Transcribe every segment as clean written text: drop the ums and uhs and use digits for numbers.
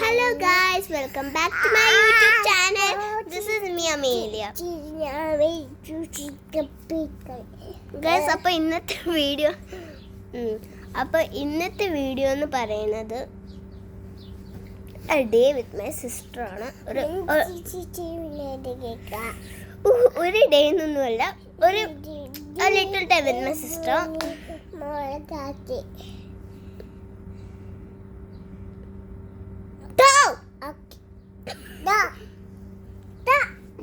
Hello guys, welcome back to my YouTube channel. This is me Amelia. Guys, അപ്പോൾ ഇന്നത്തെ video എന്ന് പറയുന്നത് a day with my sister ആണ്. ഒരു day ഒന്നുമല്ല, ഒരു a little time with my sister.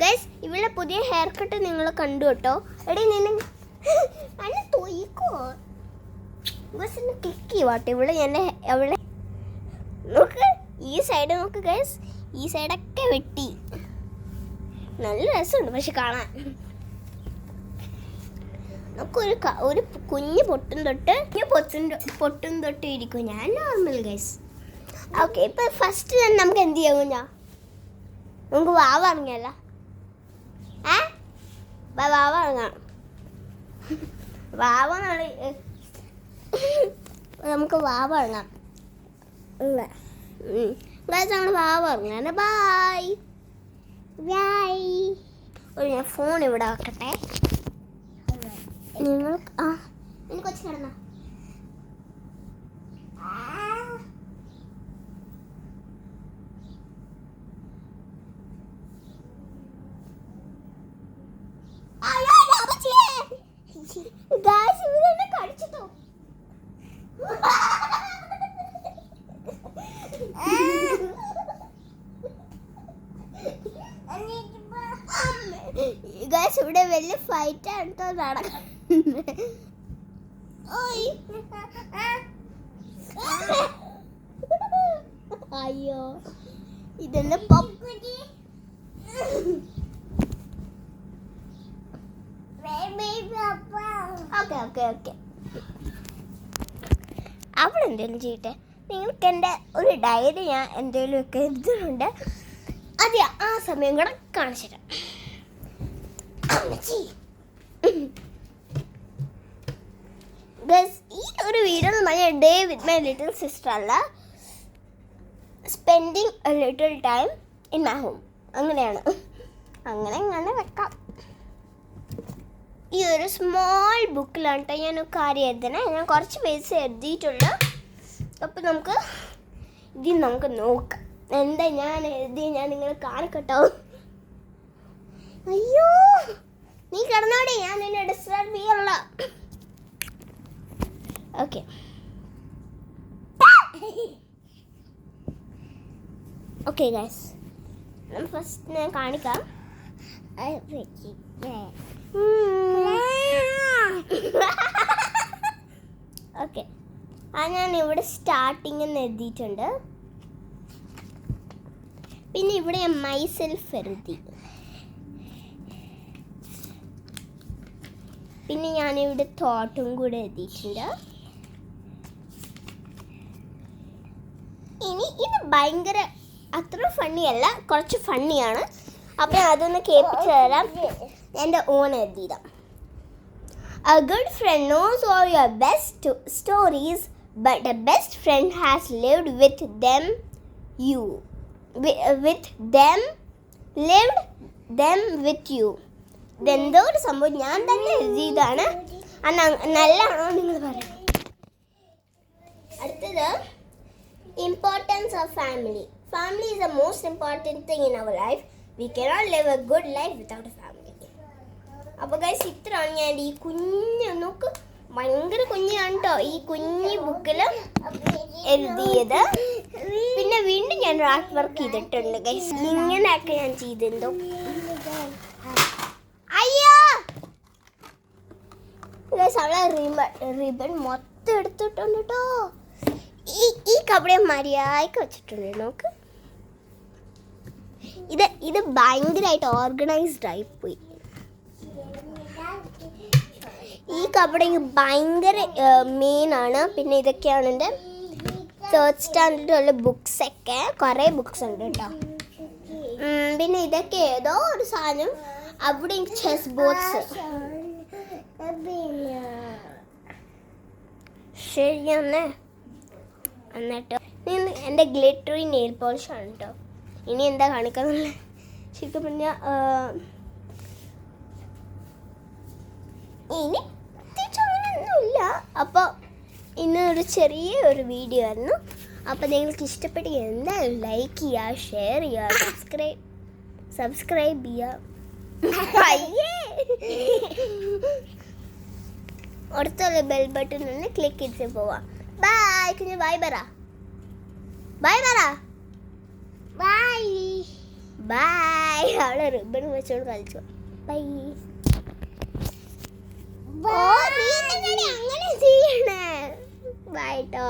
Guys, ഇവളുടെ പുതിയ ഹെയർ കട്ട് നിങ്ങൾ കണ്ടു കേട്ടോ. എടീ നിന്നെ തൊയ്ക്കോ ഗൈസ്, എന്നെ ക്ലിക്ക് ചെയ്യുവാട്ടോ ഇവള്. അവളെ നോക്ക്, ഈ സൈഡ് നോക്ക് ഗൈസ്, ഈ സൈഡൊക്കെ വെട്ടി. നല്ല രസമുണ്ട് പക്ഷെ കാണാൻ. നമുക്കൊരു ഒരു കുഞ്ഞ് പൊട്ടും തൊട്ട് ഇരിക്കും. ഞാൻ നോർമൽ ഗൈസ്. ഓക്കെ, ഇപ്പം ഫസ്റ്റ് തന്നെ നമുക്ക് എന്ത് ചെയ്യാവും? നമുക്ക് വാവ ഇറങ്ങിയല്ല, വാവ ഇറങ്ങാം. നമുക്ക് വാവ ഇറങ്ങാം. നമ്മൾ വാവ ഇറങ്ങാണ്. Bye bye. ഞാൻ ഫോൺ ഇവിടെ വെക്കട്ടെ. നിങ്ങൾ എനിക്ക് കൊച്ചു കിടന്നോ? ഗൈസ്, ഇവിടെ വലിയ ഫൈറ്റ് ആണ് നടക്കുന്നത്. അയ്യോ, ഇതെല്ലാം ഓക്കെ അവളെന്തേലും ചെയ്യട്ടെ. നിങ്ങൾക്ക് എൻ്റെ ഒരു ഡയറി ഞാൻ എന്തെങ്കിലും ഒക്കെ എഴുതുന്നുണ്ട്. അത് ആ സമയം കൂടെ കാണിച്ചു തരാം. ഈ ഒരു വീഡിയോ എന്ന് പറഞ്ഞാൽ day with my little sister അല്ല, spending a little time in my home. അങ്ങനെയാണ്, അങ്ങനെ വെക്കാം. ഈ ഒരു സ്മോൾ ബുക്കിലാണ് കേട്ടോ ഞാൻ കാര്യം എഴുതണേ. ഞാൻ കുറച്ച് പേജ് എഴുതിയിട്ടുള്ളൂ. അപ്പം നമുക്ക് ഇതിൽ നമുക്ക് നോക്കാം എന്താ ഞാൻ എഴുതി. ഞാൻ നിങ്ങൾ കാണിക്കട്ടോ. അയ്യോ, നീ കിടന്നോടെ, ഞാൻ നിന്നെ ഡിസ്റ്റർബ് ചെയ്യല്ല. ഓക്കെ, ഓക്കെ ഗൈസ്, ഫസ്റ്റ് ഞാൻ കാണിക്കാം. ഓക്കെ, ഞാൻ ഇവിടെ സ്റ്റാർട്ടിങ് എന്ന് എഴുതിയിട്ടുണ്ട്. പിന്നെ ഇവിടെ ഞാൻ മൈസെൽഫ് എഴുതി. പിന്നെ ഞാനിവിടെ തോട്ടും കൂടെ എഴുതിയിട്ടുണ്ട്. ഇനി ഇത് ഭയങ്കര അത്ര ഫണ്ണിയല്ല, കുറച്ച് ഫണ്ണിയാണ്. അപ്പം അതൊന്ന് കേൾപ്പിച്ചു തരാം. എൻ്റെ on എഴുതിയതാ. A good friend knows all your best stories, but the best friend has lived with them with you. ഇതെന്തോ ഒരു സംഭവം ഞാൻ തന്നെ എഴുതിയതാണ്. നല്ലതാണോ നിങ്ങൾ പറയാം. അടുത്തത്, importance of family. Family is the most important thing in our life. We cannot live a good life without a family. അപ്പോൾ ഗൈസ്, ഇത്രയാണ് ഞാൻ ഈ കുഞ്ഞ്, നോക്ക് ഭയങ്കര കുഞ്ഞാണ് കേട്ടോ ഈ കുഞ്ഞ് ബുക്കിൽ എഴുതിയത്. പിന്നെ വീണ്ടും ഞാൻ ആർട്ട് വർക്ക് ചെയ്തിട്ടുണ്ട് ഗൈസ്. ഇങ്ങനെയൊക്കെ ഞാൻ ചെയ്തെന്തോ. അയ്യോ ഗൈസ്, അവളെ റിബൺ മൊത്തം എടുത്തിട്ടുണ്ട് കേട്ടോ. ഈ കപടം മര്യാദയ്ക്ക് വെച്ചിട്ടുണ്ട്. നോക്ക്, ഇത് ഭയങ്കരമായിട്ട് ഓർഗനൈസ്ഡ് ആയിപ്പോയി. ഈ കപടം ഭയങ്കര മെയിനാണ്. പിന്നെ ഇതൊക്കെയാണ് എൻ്റെ തേർഡ് സ്റ്റാൻഡേർഡുള്ള ബുക്സൊക്കെ. കുറേ ബുക്സ് ഉണ്ട് കേട്ടോ. പിന്നെ ഇതൊക്കെ ഏതോ ഒരു സാധനം. അവിടെ ചെസ് ബോർഡ്സ്. ശരിയെന്നേ. എന്നിട്ട് എൻ്റെ ഗ്ലിറ്ററി നെയിൽ പോളിഷാണ് കേട്ടോ. ഇനി എന്താ കാണിക്കാന്നുള്ള ശരിക്കും പറഞ്ഞാൽ ഇനി പ്രത്യേകിച്ച് അങ്ങനെയൊന്നുമില്ല. അപ്പോൾ ഇന്നൊരു ചെറിയൊരു വീഡിയോ ആയിരുന്നു. അപ്പോൾ നിങ്ങൾക്ക് ഇഷ്ടപ്പെട്ട് എന്തായാലും ലൈക്ക് ചെയ്യുക, ഷെയർ ചെയ്യുക, സബ്സ്ക്രൈബ് ചെയ്യുക. അടുത്തുള്ള ബെൽ ബട്ടൺ ഒന്ന് ക്ലിക്ക് ചെയ്തിട്ട് പോവാം. ബൈ കുഞ്ഞു, ബൈ പറ, ബൈ പറ, ബൈ ബൈ. അവളെ റിബൺ വെച്ചോണ്ട് കളിച്ചു. ബൈ. അങ്ങനെ ചെയ്യണേ. ബൈ ട്ടോ.